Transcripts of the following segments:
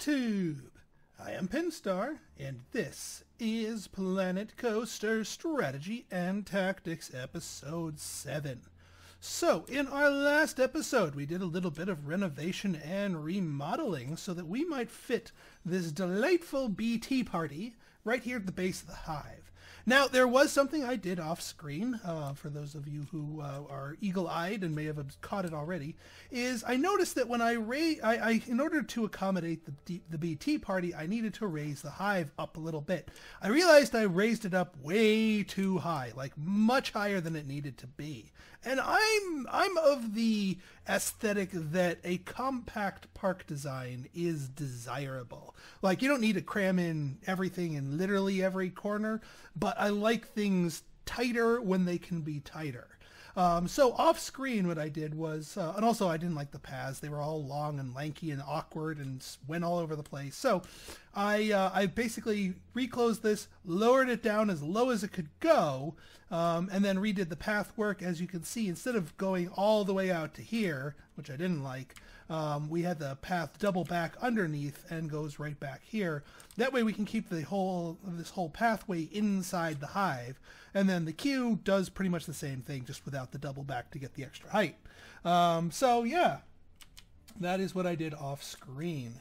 YouTube! I am Pinstar, and this is Planet Coaster Strategy and Tactics Episode 7. So, in our last episode, we did a little bit of renovation and remodeling so that we might fit this delightful BT party right here at the base of the hive. Now, there was something I did off screen, for those of you who are eagle-eyed and may have caught it already, is I noticed that when in order to accommodate the BT party, I needed to raise the hive up a little bit. I realized I raised it up way too high, like much higher than it needed to be. And I'm of the aesthetic that a compact park design is desirable. Like, you don't need to cram in everything in literally every corner, but I like things tighter when they can be tighter. So off screen what I did was, and also I didn't like the paths. They were all long and lanky and awkward and went all over the place. So I basically reclosed this, lowered it down as low as it could go, and then redid the path work. As you can see, instead of going all the way out to here, which I didn't like, we had the path double back underneath and goes right back here. That way we can keep this whole pathway inside the hive, and then the queue does pretty much the same thing, just without the double back to get the extra height. So yeah, that is what I did off screen.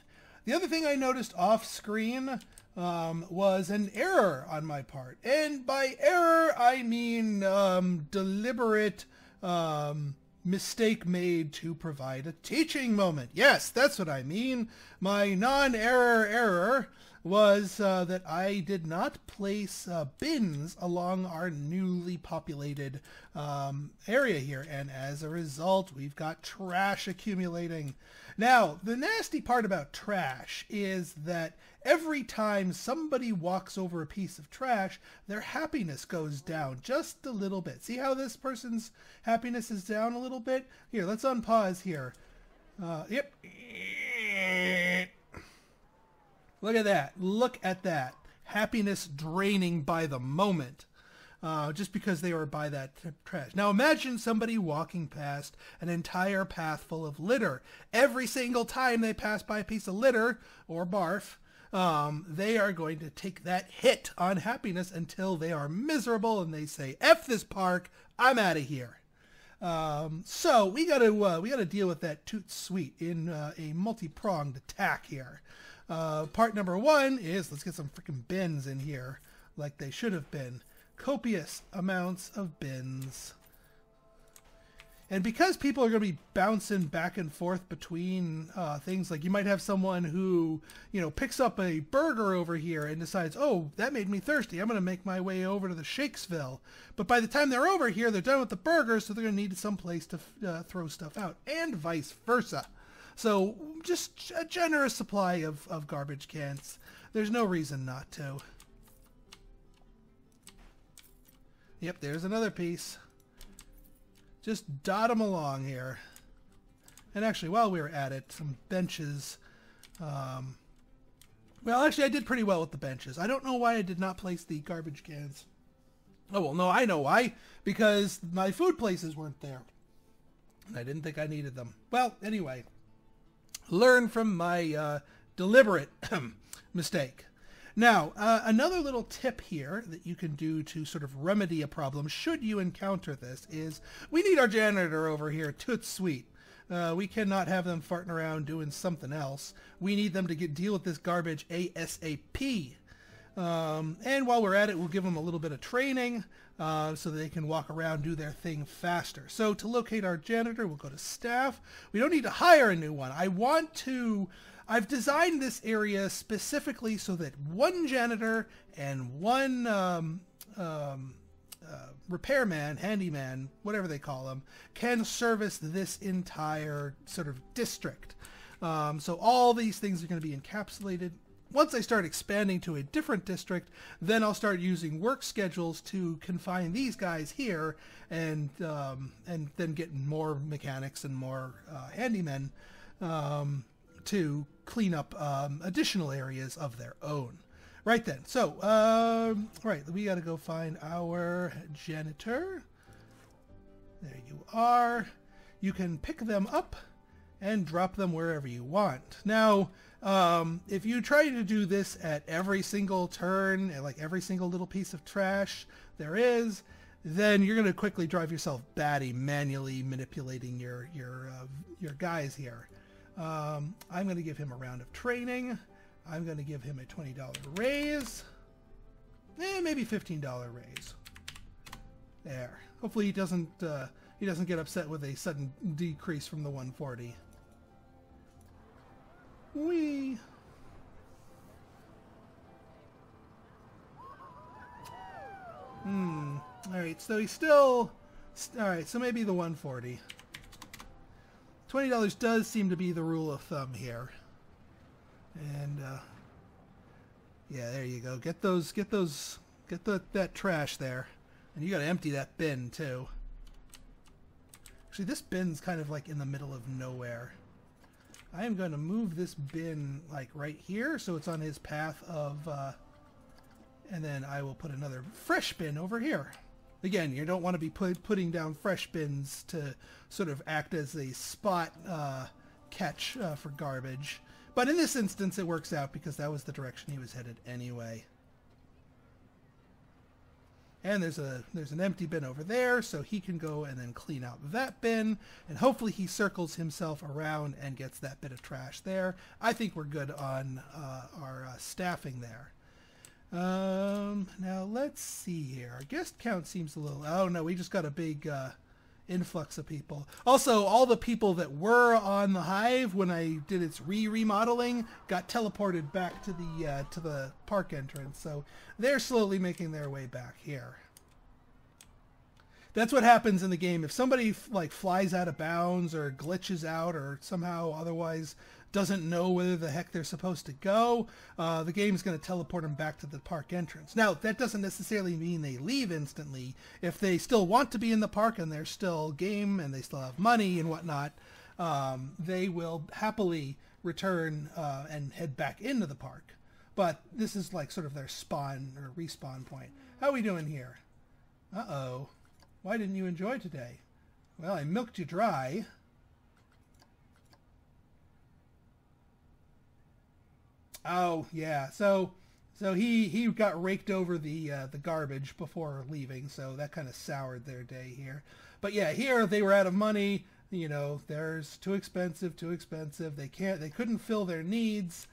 The other thing I noticed off screen was an error on my part, and by error I mean deliberate mistake made to provide a teaching moment. Yes, that's what I mean. My non-error error was that I did not place bins along our newly populated area here, and as a result we've got trash accumulating. Now, the nasty part about trash is that every time somebody walks over a piece of trash, their happiness goes down just a little bit. See how this person's happiness is down a little bit? Here, let's unpause here. Yep. Look at that. Look at that. Happiness draining by the moment. Just because they were by that trash. Now imagine somebody walking past an entire path full of litter. Every single time they pass by a piece of litter or barf, they are going to take that hit on happiness until they are miserable and they say, "F this park, I'm out of here." So we gotta deal with that toot sweet in a multi-pronged attack here. Part number one is let's get some freaking bins in here like they should have been. Copious amounts of bins. And because people are going to be bouncing back and forth between things, like you might have someone who, picks up a burger over here and decides, oh, that made me thirsty, I'm going to make my way over to the Shakesville. But by the time they're over here, they're done with the burgers, so they're going to need some place to throw stuff out, and vice versa. So just a generous supply of garbage cans. There's no reason not to. Yep, there's another piece. Just dot them along here. And actually, while we were at it, some benches. Well, actually, I did pretty well with the benches. I don't know why I did not place the garbage cans. Oh, well, no, I know why. Because my food places weren't there. And I didn't think I needed them. Well, anyway. Learn from my deliberate mistake. Now, another little tip here that you can do to sort of remedy a problem, should you encounter this, is we need our janitor over here toot sweet. We cannot have them farting around doing something else. We need them to deal with this garbage ASAP. And while we're at it, we'll give them a little bit of training so that they can walk around, do their thing faster. So to locate our janitor, we'll go to staff. We don't need to hire a new one. I've designed this area specifically so that one janitor and one repairman, handyman, whatever they call them, can service this entire sort of district. So all these things are going to be encapsulated. Once I start expanding to a different district, then I'll start using work schedules to confine these guys here, and then get more mechanics and more handymen to clean up additional areas of their own. Right then, so right, we got to go find our janitor. There you are. You can pick them up and drop them wherever you want. Now, if you try to do this at every single turn, at like every single little piece of trash there is, then you're going to quickly drive yourself batty manually manipulating your guys here. I'm going to give him a round of training. I'm going to give him a $20 raise. Maybe $15 raise. There. Hopefully he doesn't get upset with a sudden decrease from the 140. Whee! Alright, so he's still... Alright, so maybe the 140. $20 does seem to be the rule of thumb here. And, yeah, there you go. Get that trash there. And you gotta empty that bin, too. Actually, this bin's kind of like in the middle of nowhere. I am going to move this bin, like, right here, so it's on his path of, and then I will put another fresh bin over here. Again, you don't want to be putting down fresh bins to sort of act as a spot catch for garbage. But in this instance, it works out because that was the direction he was headed anyway. And there's an empty bin over there, so he can go and then clean out that bin, and hopefully he circles himself around and gets that bit of trash there. I think we're good on our staffing there. Now let's see here. Our guest count seems a little... Oh no, we just got a big influx of people. Also, all the people that were on the Hive when I did its remodeling got teleported back to the park entrance, so they're slowly making their way back here. That's what happens in the game. If somebody like flies out of bounds or glitches out or somehow otherwise doesn't know whether the heck they're supposed to go, the game's going to teleport them back to the park entrance. Now, that doesn't necessarily mean they leave instantly. If they still want to be in the park and they're still game and they still have money and whatnot, they will happily return and head back into the park. But this is like sort of their spawn or respawn point. How are we doing here? Uh-oh. Why didn't you enjoy today? Well, I milked you dry. Oh, yeah. So he got raked over the garbage before leaving, so that kind of soured their day here. But yeah, here they were out of money. You know, there's too expensive. They couldn't fill their needs,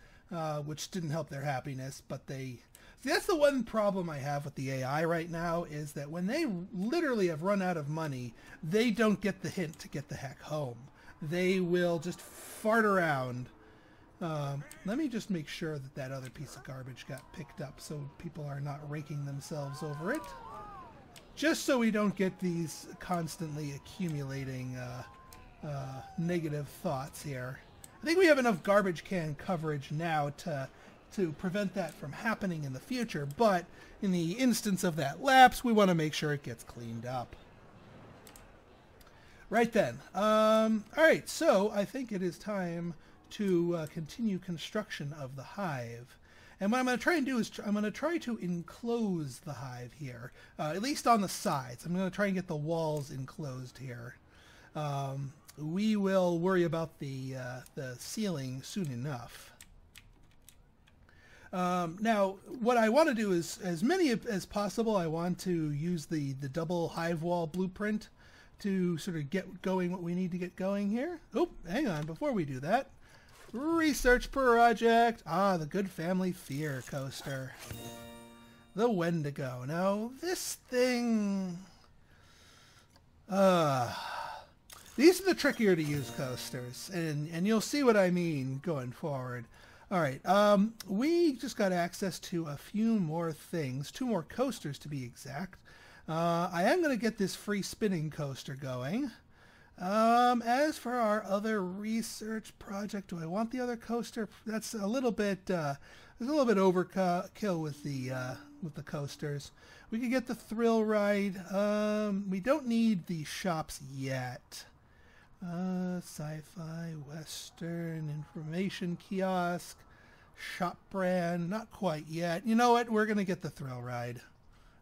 which didn't help their happiness. But see, that's the one problem I have with the AI right now, is that when they literally have run out of money, they don't get the hint to get the heck home. They will just fart around. Let me just make sure that other piece of garbage got picked up so people are not raking themselves over it. Just so we don't get these constantly accumulating negative thoughts here. I think we have enough garbage can coverage now to prevent that from happening in the future, but in the instance of that lapse, we want to make sure it gets cleaned up. Right then. Alright, so I think it is time to continue construction of the hive. And what I'm going to try and do is I'm going to try to enclose the hive here, at least on the sides. I'm going to try and get the walls enclosed here. We will worry about the ceiling soon enough. Now, what I want to do is, as many as possible, I want to use the double hive wall blueprint to sort of get going what we need to get going here. Oh, hang on, before we do that. Research project. Ah, the Good Family Fear coaster. The Wendigo. Now, this thing... these are the trickier to use coasters, and you'll see what I mean going forward. Alright, we just got access to a few more things, 2 more coasters to be exact. I am going to get this free spinning coaster going. As for our other research project, do I want the other coaster? That's a little bit, there's a little bit overkill with the coasters. We could get the thrill ride. We don't need the shops yet. Sci-fi, Western, information kiosk, shop brand, not quite yet. You know what? We're going to get the thrill ride.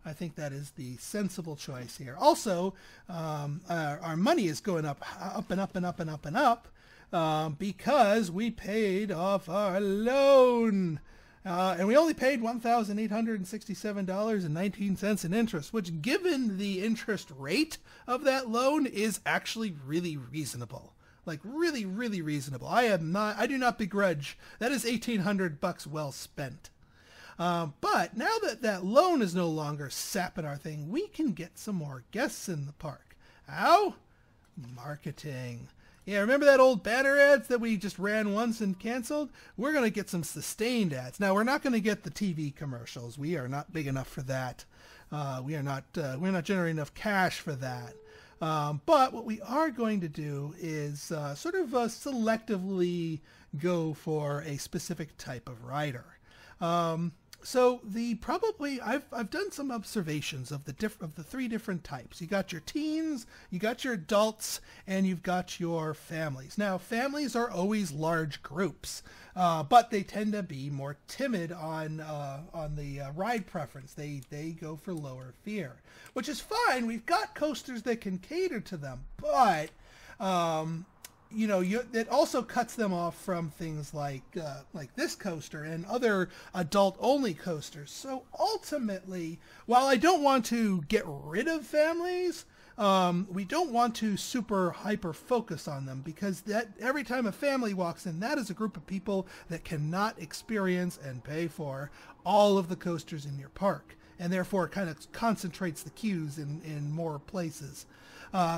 I think that is the sensible choice here. Also, our money is going up and up and up and up and up. because we paid off our loan. And we only paid $1,867.19 in interest, which, given the interest rate of that loan, is actually really reasonable. Like, really, really reasonable. I do not begrudge. That is $1,800 well spent. But now that that loan is no longer sapping our thing, we can get some more guests in the park. How? Marketing. Yeah, remember that old banner ads that we just ran once and canceled? We're going to get some sustained ads. Now, we're not going to get the TV commercials. We are not big enough for that. We're not generating enough cash for that. But what we are going to do is sort of selectively go for a specific type of rider. So I've done some observations of the three different types. You got your teens, you got your adults, and you've got your families. Now, families are always large groups, but they tend to be more timid on the ride preference. They go for lower fear, which is fine. We've got coasters that can cater to them, but it also cuts them off from things like this coaster and other adult-only coasters. So ultimately, while I don't want to get rid of families, we don't want to super hyper focus on them, because that every time a family walks in, that is a group of people that cannot experience and pay for all of the coasters in your park, and therefore it kind of concentrates the queues in more places.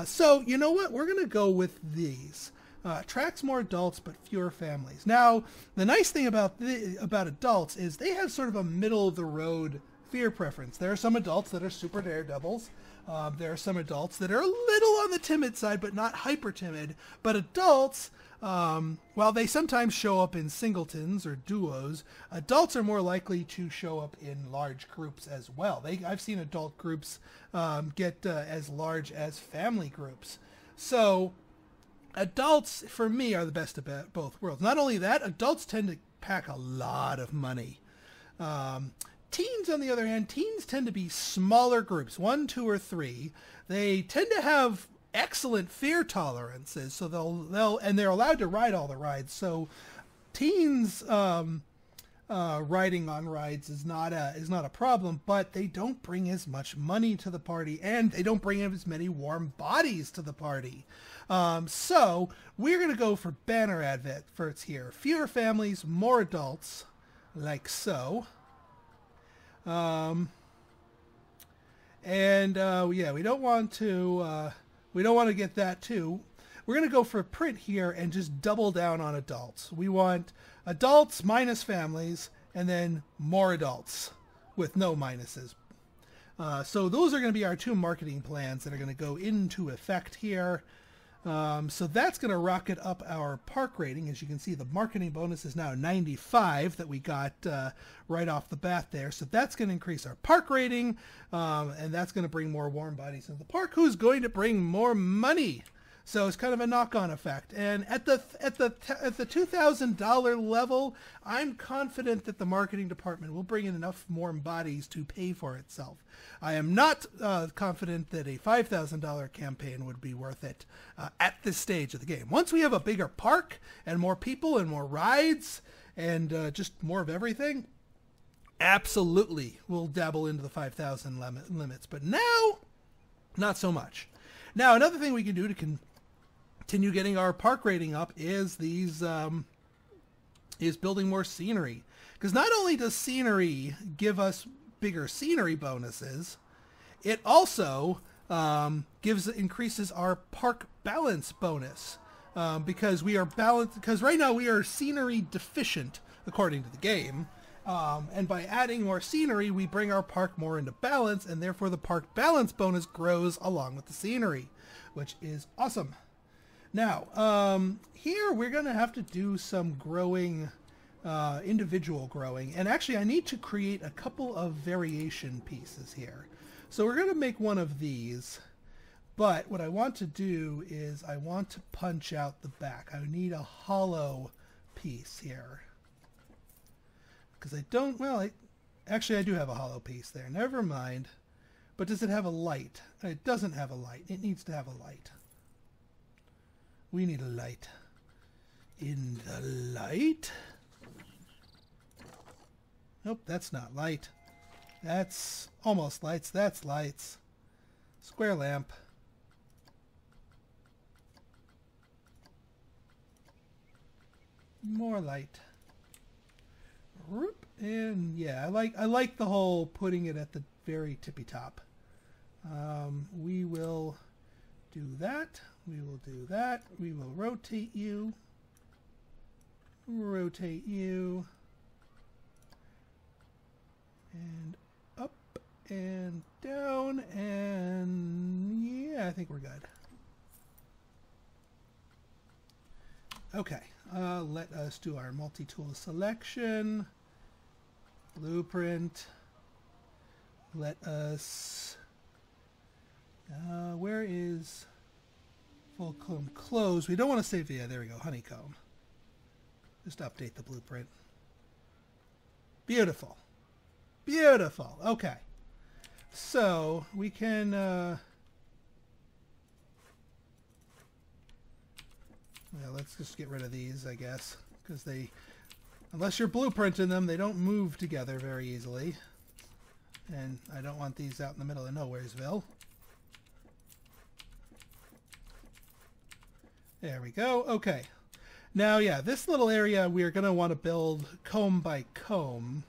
So you know what? We're going to go with these. Attracts more adults but fewer families. Now, the nice thing about adults is they have sort of a middle of the road fear preference. There are some adults that are super daredevils. There are some adults that are a little on the timid side but not hyper timid. But adults, while they sometimes show up in singletons or duos, adults are more likely to show up in large groups as well. I've seen adult groups get as large as family groups. So adults, for me, are the best of both worlds. Not only that, adults tend to pack a lot of money. Teens, on the other hand, tend to be smaller groups, 1, 2, or 3. They tend to have excellent fear tolerances, so they're allowed to ride all the rides. So teens riding on rides is not a problem, but they don't bring as much money to the party, and they don't bring as many warm bodies to the party. So we're going to go for banner adverts here. Fewer families, more adults, like so. Yeah, we don't want to get that too. We're going to go for a print here and just double down on adults. We want adults minus families, and then more adults with no minuses. So those are going to be our two marketing plans that are going to go into effect here. So that's going to rocket up our park rating. As you can see, the marketing bonus is now 95 that we got right off the bat there. So that's going to increase our park rating, and that's going to bring more warm bodies into the park, who's going to bring more money. So it's kind of a knock-on effect. And at the $2,000 level, I'm confident that the marketing department will bring in enough warm bodies to pay for itself. I am not confident that a $5,000 campaign would be worth it at this stage of the game. Once we have a bigger park and more people and more rides and just more of everything, absolutely we'll dabble into the 5,000 limits. But now, not so much. Now, another thing we can do to continue getting our park rating up is building more scenery. Because not only does scenery give us bigger scenery bonuses, it also increases our park balance bonus. Because right now we are scenery deficient according to the game. And by adding more scenery, we bring our park more into balance, and therefore the park balance bonus grows along with the scenery, which is awesome. Now, here we're going to have to do some growing, individual growing, and actually I need to create a couple of variation pieces here. So we're going to make one of these, but what I want to do is I want to punch out the back. I need a hollow piece here. Because I don't, well, actually I do have a hollow piece there. Never mind. But does it have a light? It doesn't have a light. It needs to have a light. We need a light. in the light. Nope, that's not light. That's almost lights. That's lights. Square lamp. More light. And yeah, I like the whole putting it at the very tippy top. We will do that. We will do that. We will rotate you. Rotate you. And up and down. And yeah, I think we're good. Okay. Let us do our multi-tool selection. Blueprint. Let us... where is full comb close? We don't want to save... Yeah, there we go. Honeycomb. Just update the blueprint. Beautiful. Beautiful. Okay. So, we can... yeah, let's just get rid of these, I guess. Because they... Unless you're blueprinting them, they don't move together very easily. And I don't want these out in the middle of Nowheresville. There we go. Okay. Now, yeah, this little area we're going to want to build comb by comb.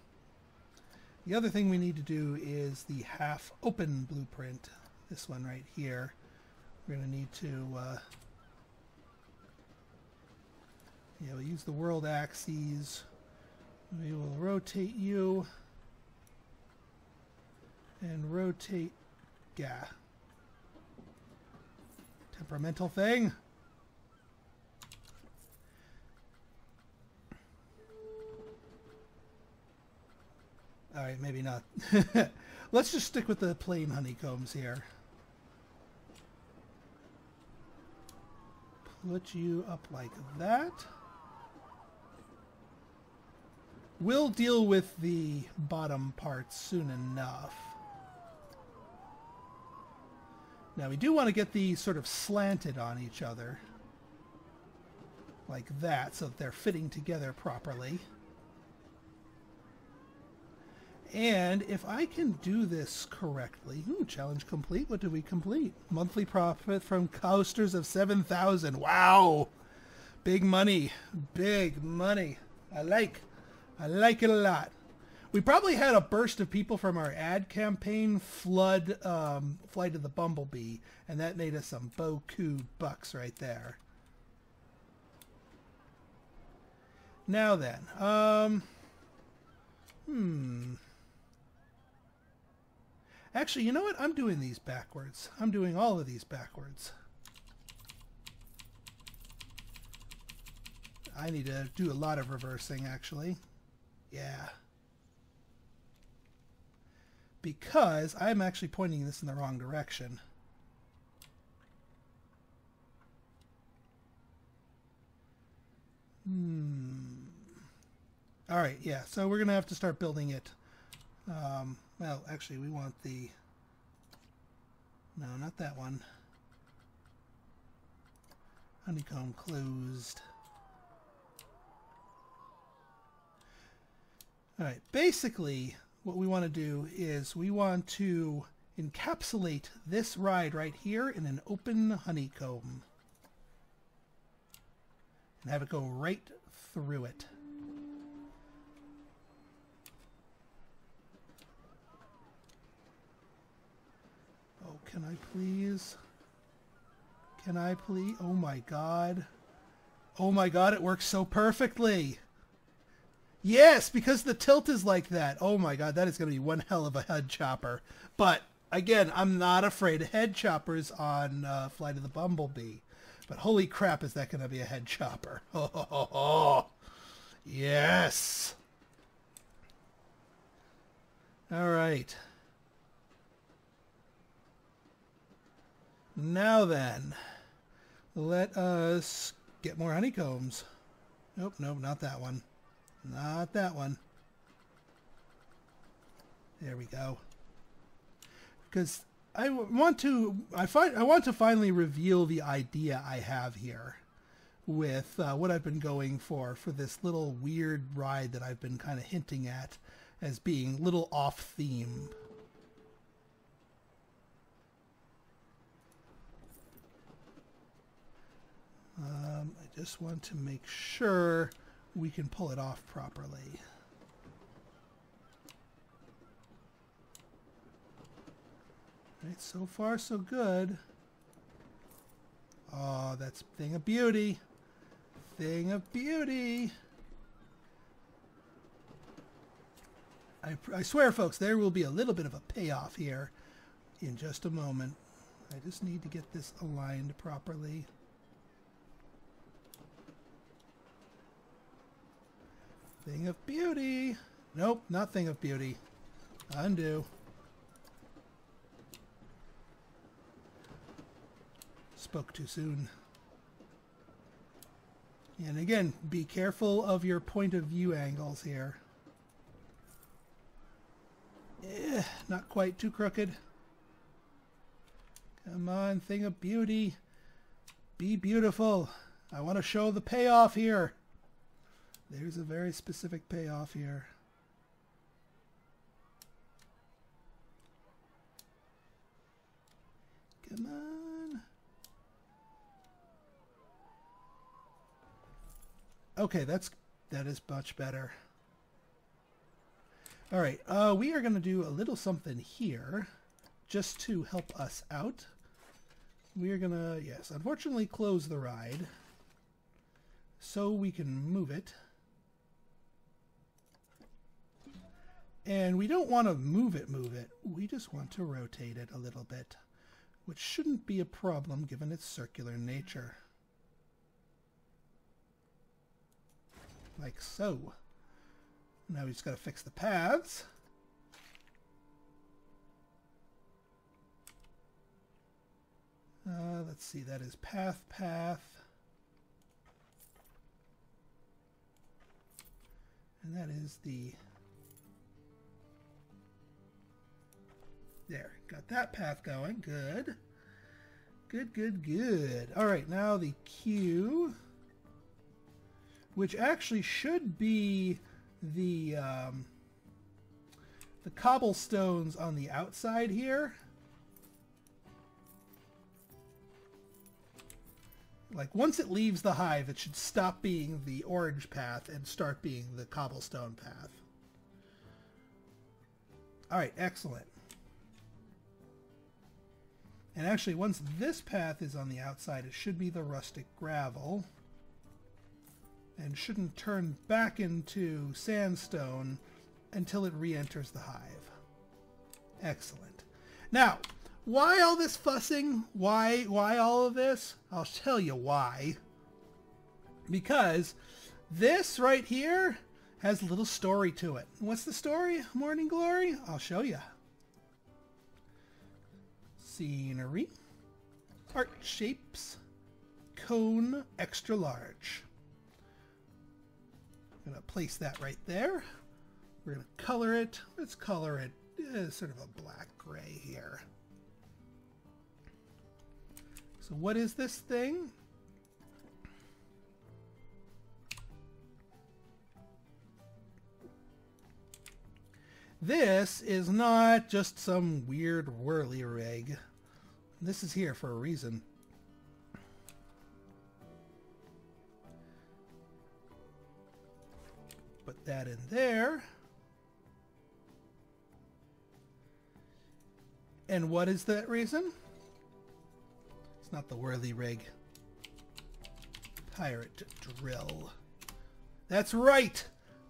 The other thing we need to do is the half open blueprint. This one right here. We're going to need to... yeah, we'll use the world axes. We will rotate you. And rotate... yeah. Temperamental thing. Alright, maybe not. Let's just stick with the plain honeycombs here. Put you up like that. We'll deal with the bottom parts soon enough. Now we do want to get these sort of slanted on each other. Like that, so that they're fitting together properly. And if I can do this correctly... Ooh, challenge complete. What do we complete? Monthly profit from coasters of 7,000. Wow! Big money. Big money. I like it a lot. We probably had a burst of people from our ad campaign flood Flight of the Bumblebee, and that made us some beaucoup bucks right there. Now then, actually, you know what? I'm doing these backwards. I'm doing all of these backwards. I need to do a lot of reversing, actually. Yeah. Because I'm actually pointing this in the wrong direction. Alright, yeah, so we're going to have to start building it. Well, actually, we want the... No, not that one. Honeycomb closed. Alright, basically, what we want to do is we want to encapsulate this ride right here in an open honeycomb. And have it go right through it. Oh, can I please? Can I please? Oh my god. Oh my god, it works so perfectly. Yes, because the tilt is like that. Oh my god, that is going to be one hell of a head chopper. But, again, I'm not afraid of head choppers on Flight of the Bumblebee. But holy crap, is that going to be a head chopper. Oh, ho, ho, ho. Yes. All right. Now then, let us get more honeycombs. Nope, nope, not that one. Not that one. There we go. Because I want to finally reveal the idea I have here, with what I've been going for this little weird ride that I've been kind of hinting at as being little off theme. I just want to make sure we can pull it off properly. Right, so far so good. Oh, that's thing of beauty. Thing of beauty. I swear, folks, there will be a little bit of a payoff here in just a moment. I just need to get this aligned properly. Thing of beauty. Nope, not thing of beauty. Undo. Spoke too soon. And again, be careful of your point of view angles here. Not quite too crooked. Come on, thing of beauty. Be beautiful. I want to show the payoff here. There's a very specific payoff here. Come on. Okay, that is much better. All right, we are going to do a little something here just to help us out. We are going to, yes, unfortunately close the ride so we can move it. And we don't want to move it. We just want to rotate it a little bit, which shouldn't be a problem given its circular nature. Like so. Now we just got to fix the paths. Let's see, that is path. And that is the... There, got that path going. Good. Good. All right, now the Q, which actually should be the cobblestones on the outside here. Like once it leaves the hive, it should stop being the orange path and start being the cobblestone path. All right, excellent. And actually, once this path is on the outside, it should be the rustic gravel and shouldn't turn back into sandstone until it re-enters the hive. Excellent. Now, why all this fussing? Why all of this? I'll tell you why. Because this right here has a little story to it. What's the story? Morning Glory? I'll show you. Scenery, art shapes, cone extra large. I'm going to place that right there. We're going to color it. Let's color it sort of a black gray here. So what is this thing? This is not just some weird whirly-rig. This is here for a reason. Put that in there. And what is that reason? It's not the whirly-rig. Pirate drill. That's right!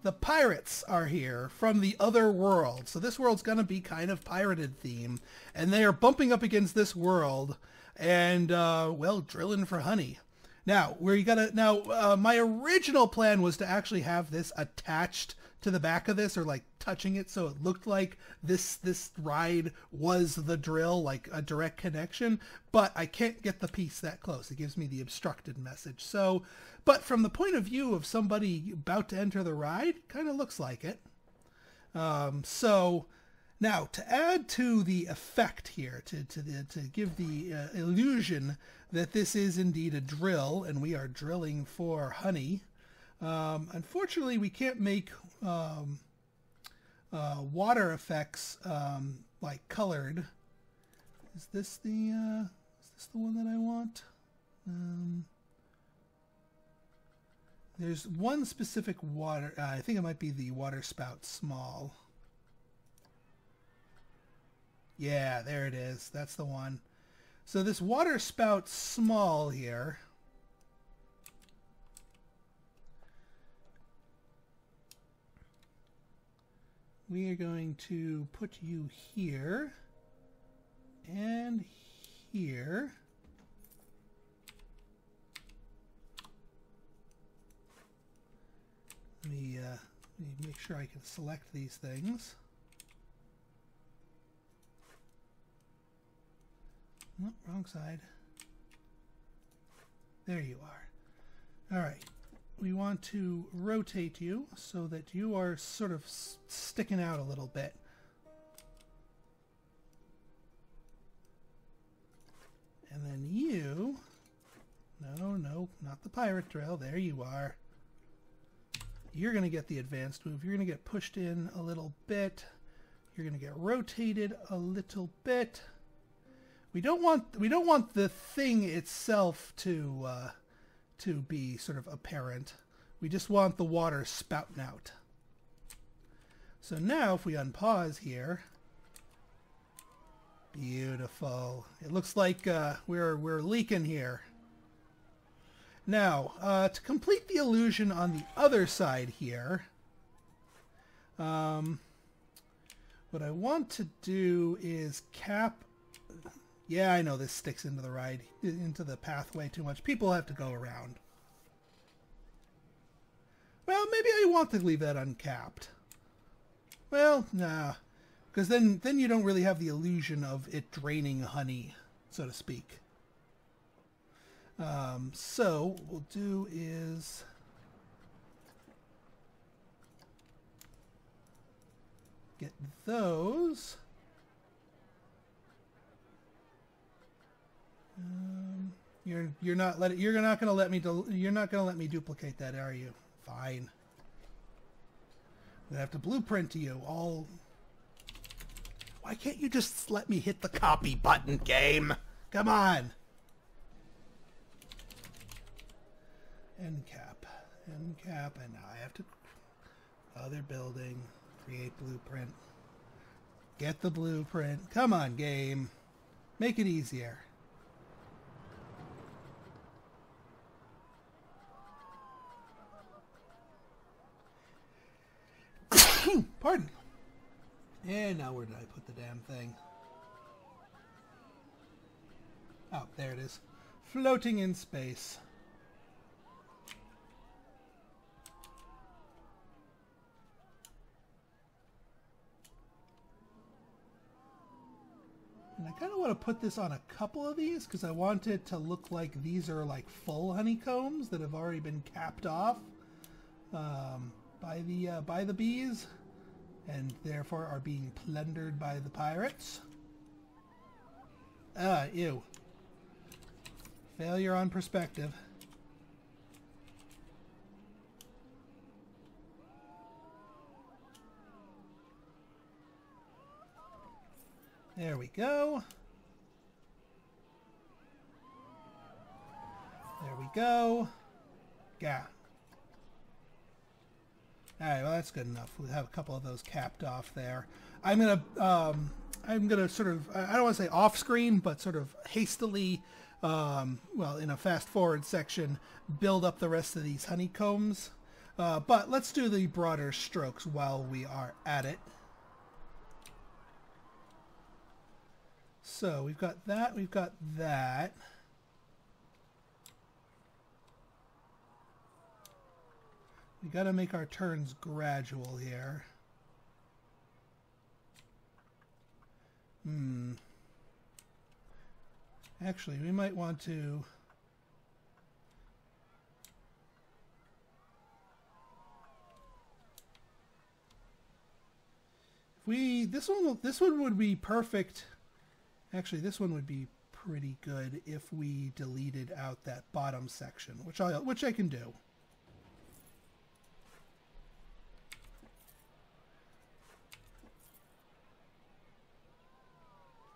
The pirates are here from the other world. So this world's going to be kind of pirated theme. And they are bumping up against this world and, well, drilling for honey. Now, my original plan was to actually have this attached to the back of this, or like touching it so it looked like this ride was the drill, like a direct connection, but I can't get the piece that close. It gives me the obstructed message. So, but from the point of view of somebody about to enter the ride, kind of looks like it. So Now, to add to the effect here, to give the illusion that this is indeed a drill, and we are drilling for honey, unfortunately we can't make water effects like colored. Is this the one that I want? There's one specific water. I think it might be the water spout small. Yeah, there it is. That's the one. So this water spout small here. We are going to put you here and here. Let me make sure I can select these things. Oh, wrong side. There you are. All right. We want to rotate you so that you are sort of sticking out a little bit. And then you... No, not the pirate drill. There you are. You're going to get the advanced move. You're going to get pushed in a little bit. You're going to get rotated a little bit. We don't want the thing itself to be sort of apparent. We just want the water spouting out. So now if we unpause here, beautiful. It looks like we're leaking here. Now to complete the illusion on the other side here, what I want to do is cap. Yeah, I know this sticks into the pathway too much. People have to go around. Well, maybe I want to leave that uncapped. Well, nah, because then you don't really have the illusion of it draining honey, so to speak. So what we'll do is get those. You're not gonna let me duplicate that, are you? Fine. I'm gonna have to blueprint to you all. Why can't you just let me hit the copy button, game? Come on. End cap, and now I have to other building, create blueprint, get the blueprint. Come on, game, make it easier. Pardon. And now where did I put the damn thing? Oh, there it is. Floating in space. And I kind of want to put this on a couple of these because I want it to look like these are like full honeycombs that have already been capped off by the bees, and therefore are being plundered by the pirates. Ew. Failure on perspective. There we go. There we go. Yeah. Alright, well that's good enough. We'll have a couple of those capped off there. I'm gonna sort of, I don't want to say off screen, but sort of hastily, well, in a fast forward section, build up the rest of these honeycombs. But let's do the broader strokes while we are at it. So we've got that, we've got that. We got to make our turns gradual here. Actually, we might want to... If this one would be perfect. Actually, this one would be pretty good if we deleted out that bottom section, which I can do.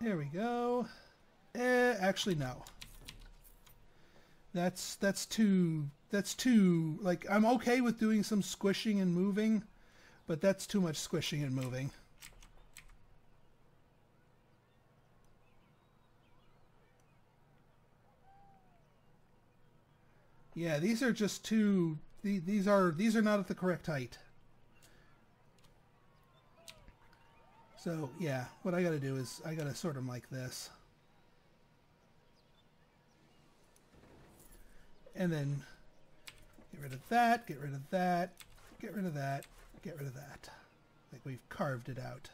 There we go. Actually, no. That's too, like, I'm okay with doing some squishing and moving, but that's too much squishing and moving. Yeah, these are just too, these are not at the correct height. So, yeah, what I gotta do is I gotta sort them like this. And then get rid of that, get rid of that, get rid of that, get rid of that. Like we've carved it out.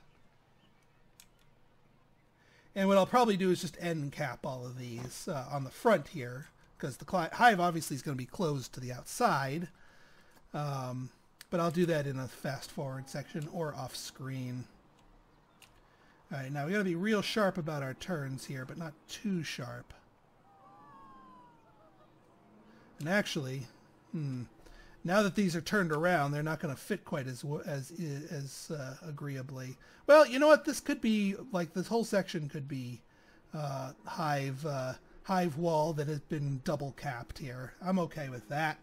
And what I'll probably do is just end cap all of these on the front here, because the hive obviously is going to be closed to the outside. But I'll do that in a fast forward section or off screen. All right, now we got to be real sharp about our turns here, but not too sharp. And actually, now that these are turned around, they're not going to fit quite as agreeably. Well, you know what? This could be, like, this whole section could be hive wall that has been double capped here. I'm okay with that.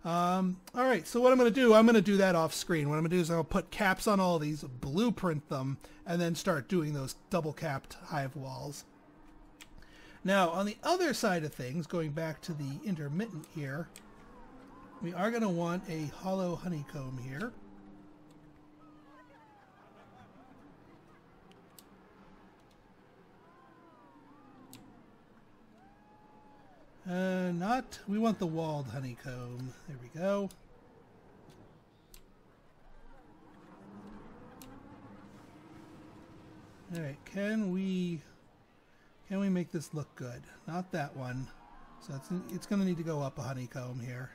All right, so what I'm going to do that off screen. What I'm going to do is I'll put caps on all these, blueprint them, and then start doing those double capped hive walls. Now, on the other side of things, going back to the intermittent here, we are going to want a hollow honeycomb here. We want the walled honeycomb. There we go. All right, can we make this look good? Not that one. So it's going to need to go up a honeycomb here.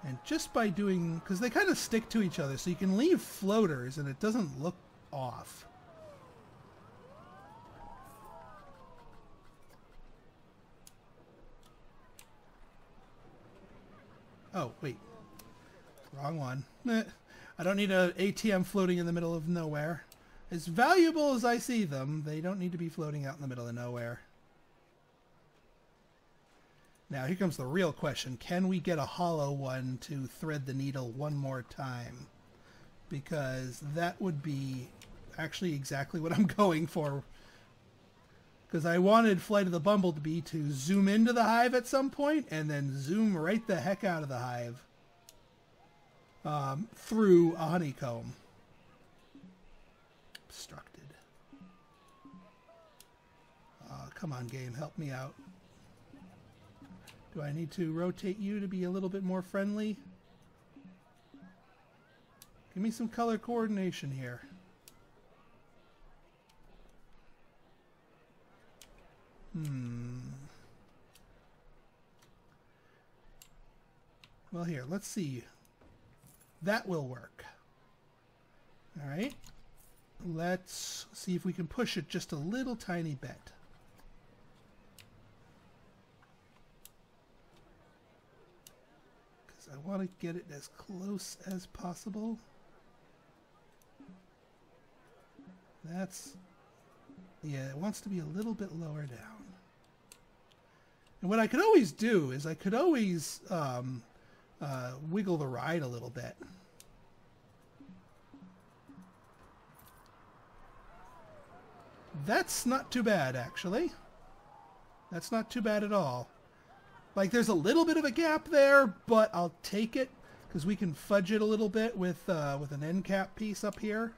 And just by doing, because they kind of stick to each other, so you can leave floaters and it doesn't look off. Oh, wait. Wrong one. I don't need an ATM floating in the middle of nowhere. As valuable as I see them, they don't need to be floating out in the middle of nowhere. Now, here comes the real question. Can we get a hollow one to thread the needle one more time? Because that would be actually exactly what I'm going for. Because I wanted Flight of the Bumblebee to zoom into the hive at some point and then zoom right the heck out of the hive through a honeycomb. Obstructed. Come on, game. Help me out. Do I need to rotate you to be a little bit more friendly? Give me some color coordination here. Well, here, let's see. That will work. All right. Let's see if we can push it just a little tiny bit. Because I want to get it as close as possible. That's... yeah, it wants to be a little bit lower down. And what I could always do is I could always wiggle the ride a little bit. That's not too bad, actually. That's not too bad at all. Like, there's a little bit of a gap there, but I'll take it because we can fudge it a little bit with an end cap piece up here.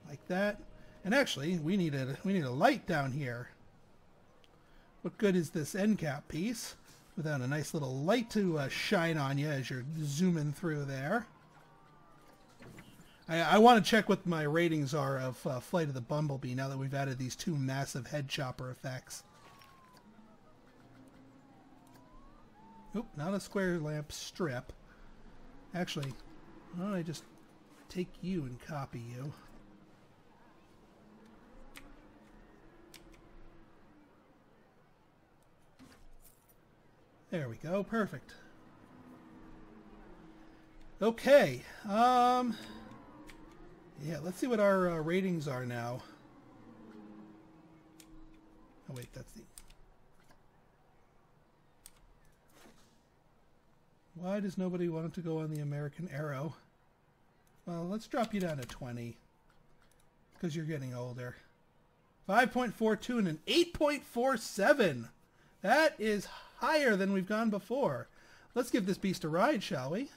Like that. And actually, we need a light down here. What good is this end cap piece without a nice little light to shine on you as you're zooming through there? I want to check what my ratings are of Flight of the Bumblebee now that we've added these two massive head chopper effects. Oop, not a square lamp strip. Actually, why don't I just take you and copy you? There we go, perfect. Okay, yeah, let's see what our ratings are now. Oh wait, that's the... Why does nobody want to go on the American Arrow? Well, let's drop you down to 20. Because you're getting older. 5.42 and an 8.47! That is higher than we've gone before. Let's give this beast a ride, shall we?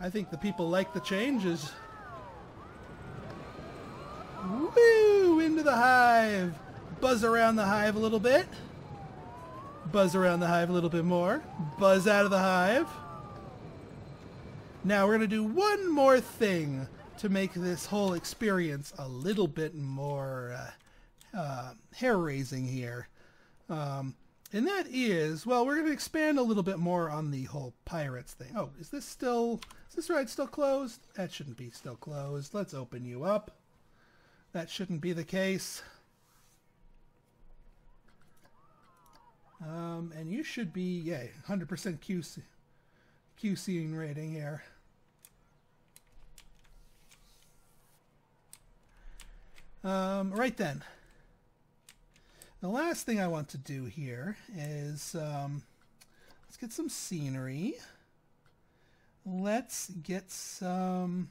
I think the people like the changes. Woo! Into the hive! Buzz around the hive a little bit. Buzz around the hive a little bit more. Buzz out of the hive. Now we're going to do one more thing to make this whole experience a little bit more hair-raising here. And that is, well, we're going to expand a little bit more on the whole pirates thing. Oh, is this ride still closed? That shouldn't be still closed. Let's open you up. That shouldn't be the case. And you should be, yeah, 100% QCing rating here. Right then. The last thing I want to do here is, let's get some scenery. Let's get some,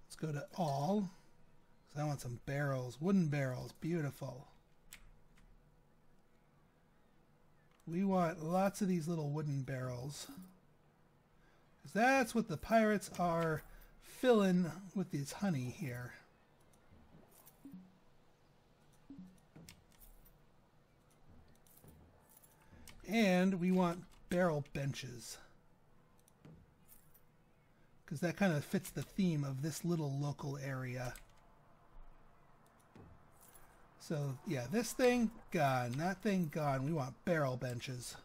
let's go to all. I want some barrels, wooden barrels, beautiful. We want lots of these little wooden barrels. Because that's what the pirates are filling with this honey here. And we want barrel benches. Because that kind of fits the theme of this little local area. So, yeah, this thing, gone. That thing, gone. We want barrel benches.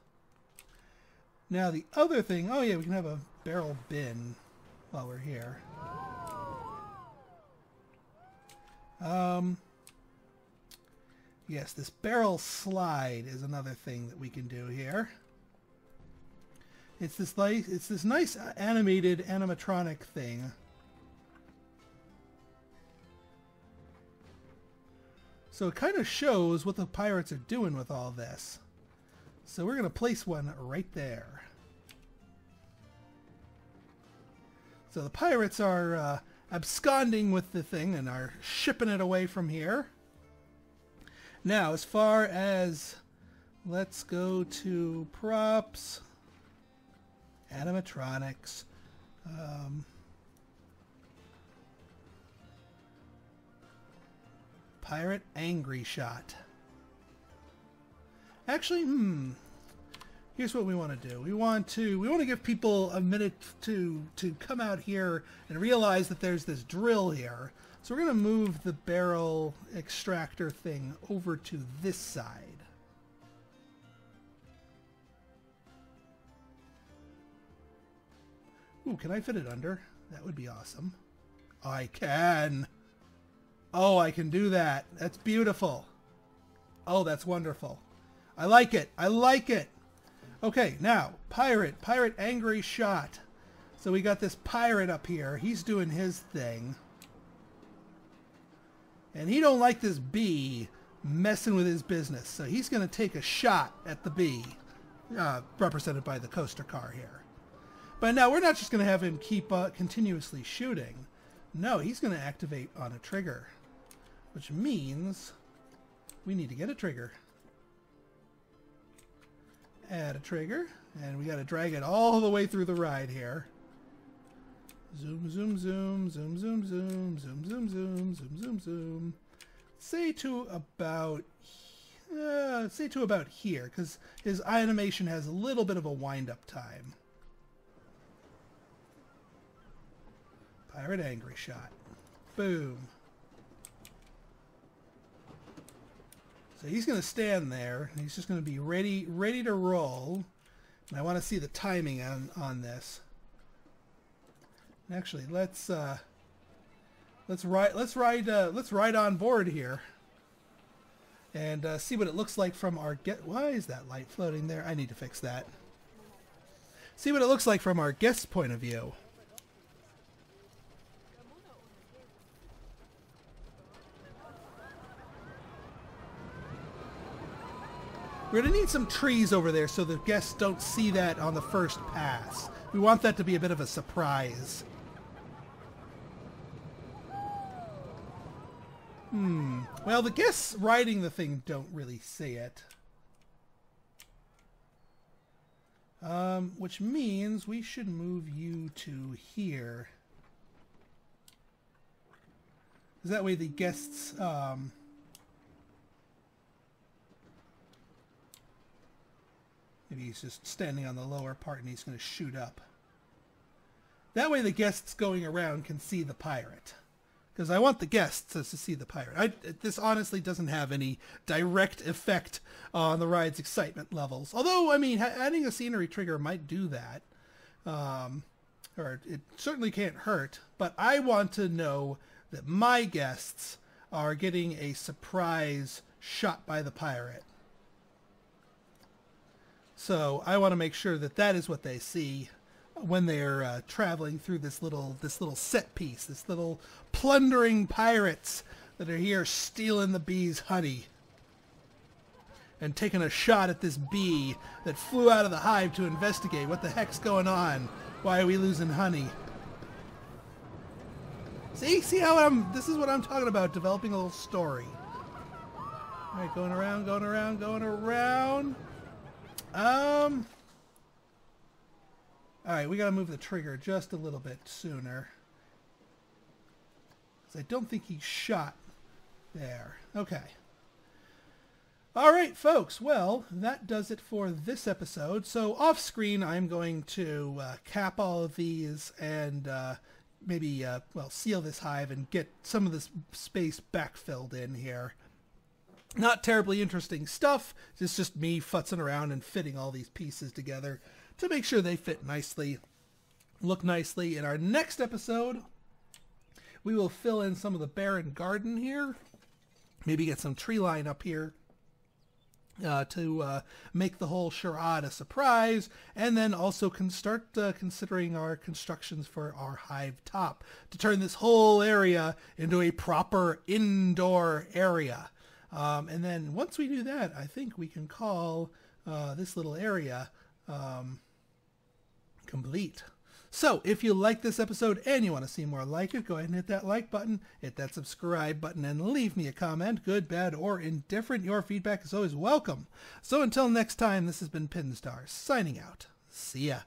Now, the other thing... Oh, yeah, we can have a barrel bin while we're here. Yes, this barrel slide is another thing that we can do here. It's this nice animated animatronic thing. So it kind of shows what the pirates are doing with all this. So we're going to place one right there. So the pirates are absconding with the thing and are shipping it away from here. Now, as far as... Let's go to props. Animatronics. Pirate angry shot. Actually, here's what we want to do. We want to give people a minute to come out here and realize that there's this drill here. So we're going to move the barrel extractor thing over to this side. Ooh, can I fit it under? That would be awesome. I can. Oh, I can do that. That's beautiful. Oh, that's wonderful. I like it. I like it. Okay, now, pirate angry shot. So we got this pirate up here. He's doing his thing. And he don't like this bee messing with his business. So he's going to take a shot at the bee, represented by the coaster car here. But now we're not just going to have him keep continuously shooting. No, he's going to activate on a trigger. Which means we need to get a trigger. Add a trigger. And we got to drag it all the way through the ride here. Zoom, zoom, zoom, zoom, zoom, zoom, zoom, zoom, zoom, zoom, zoom, zoom. Say to about say to about here, because his animation has a little bit of a wind-up time. Pirate angry shot. Boom. So he's going to stand there. And he's just going to be ready to roll. And I want to see the timing on this. Actually, let's ride on board here and see what it looks like from our Why is that light floating there? I need to fix that. See what it looks like from our guest's point of view. We're going to need some trees over there so the guests don't see that on the first pass. We want that to be a bit of a surprise. Well, the guests riding the thing don't really see it. Which means we should move you to here. Because that way the guests... maybe he's just standing on the lower part and he's going to shoot up. That way the guests going around can see the pirate. Because I want the guests to see the pirate. This honestly doesn't have any direct effect on the ride's excitement levels. Although, I mean, adding a scenery trigger might do that. Or it certainly can't hurt. But I want to know that my guests are getting a surprise shot by the pirate. So I want to make sure that that is what they see when they're traveling through this little set piece, this little plundering pirates that are here stealing the bee's honey and taking a shot at this bee that flew out of the hive to investigate what the heck's going on. Why are we losing honey? See how this is what I'm talking about, developing a little story. All right, going around. Alright, we gotta move the trigger just a little bit sooner. Because I don't think he shot there. Okay. Alright, folks. Well, that does it for this episode. So, off screen, I'm going to cap all of these and maybe, seal this hive and get some of this space backfilled in here. Not terribly interesting stuff. It's just me futzing around and fitting all these pieces together to make sure they fit nicely, look nicely. In our next episode, we will fill in some of the barren garden here. Maybe get some tree line up here to make the whole charade a surprise. And then also start considering our constructions for our hive top to turn this whole area into a proper indoor area. And then once we do that, I think we can call this little area complete. So if you like this episode and you want to see more like it, go ahead and hit that like button, hit that subscribe button, and leave me a comment, good, bad, or indifferent. Your feedback is always welcome. So until next time, this has been Pinstar, signing out. See ya.